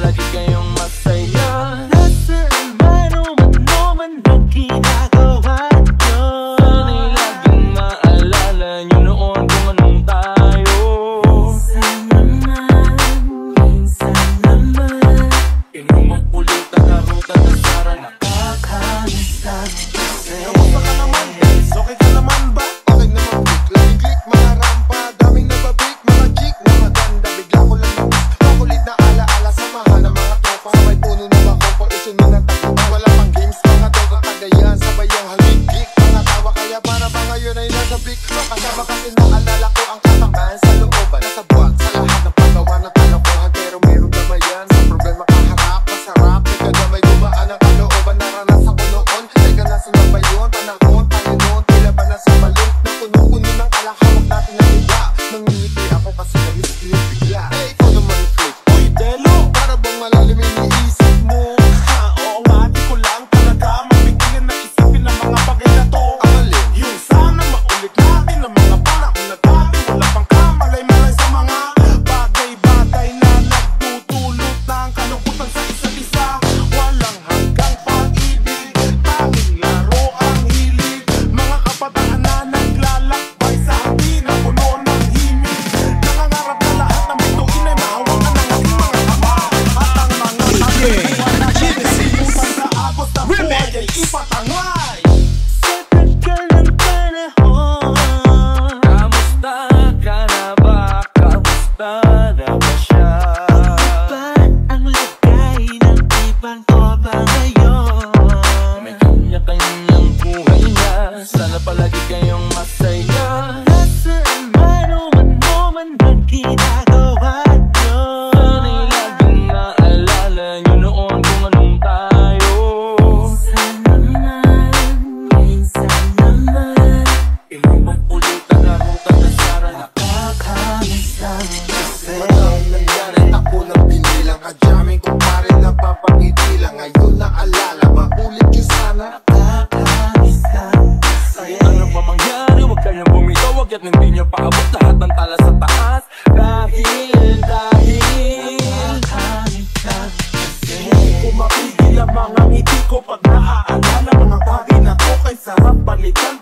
palagi kayong masaya. Nasaan man o man ang ginagawa nyo, sana'y laging maalala nyo noon kung anong tayo. Minsan naman inumang ulit ang karutan na sarang nakakamiss lang kasi. Kamusta ka naman guys? Okay ka naman ba? Okay naman big, laging click, mga rampa, daming nababik, mga chick na maganda. Bigla ko lang nabis, makulit na alaala, samahan ng mga tropa. Sabay puno na makopa, usunod ng tagupa. Wala pang games, mga doga kagayan, sabay ang haligik, mga tawa kaya para ba ngayon ay nasa big rock. Kasama kasi naalala ko ang katangahan sa looban, nasa buwag sa lahat ng paggawa ng kalokohan. Pero meron naman yan sa problema kaharap, masarap, may kadamay gumaan ang kalooban. Naranasan ko noon, teka nasunod ba yun? Panahon, Panginoon, tila ba nasa balon? Na puno-puno ng alahawag natin na iba. Nangingiti ako kasi na-miss ko yung bigla. Eh, ikaw naman flip. Uy, Delo, para bang malalim iniisip mo? Ha, oo nga, di ko lang talaga mapigilan na isipin ang mga bagay na to. Ang alin? Yung sana maulit natin ang mga panahon na dati. Wala pang kamalay-malay sa mga bagay-bagay na nagdudulot ng kalungkutan sa isa't isa. Walang hanggang pag-ibig, tanging laro ang hilig. Mga kabataan na naglalakbay sa hati na puno ng himig. Nangangarap na lahat ng bituin ay mahawakan ng ating mga ama. At ang mga wala na kalimutan sa agos na buhay ay ipatangay. Sa tagal ng panahon, kamusta ka na ba? Kamusta na ba siya? Ba ang lagay ng ibang tropa ngayon? May kanya-kanyang buhay na, sana palagi kayong masaya. Nasaan man o man ang ginagawa nyo, sana'y laging naalala nyo noon kung anong tayo. Minsan naman inumang ulit ang karutan na sarang nakakamiss lang kasi. Madalang yan ay ako nang binilang, kadyaming ko pa rin napapangiti lang. Ngayon naalala, maulit yung sana. Nakakamiss lang kasi. Ano pa mangyari, huwag kayong bumitaw, huwag at hindi nyo paabot lahat ng tala sa taas. Dahil nakakamiss lang kasi. Kung mapigil ang mga ngiti ko pag naaalala mga bagay na to, kay sarap balikan.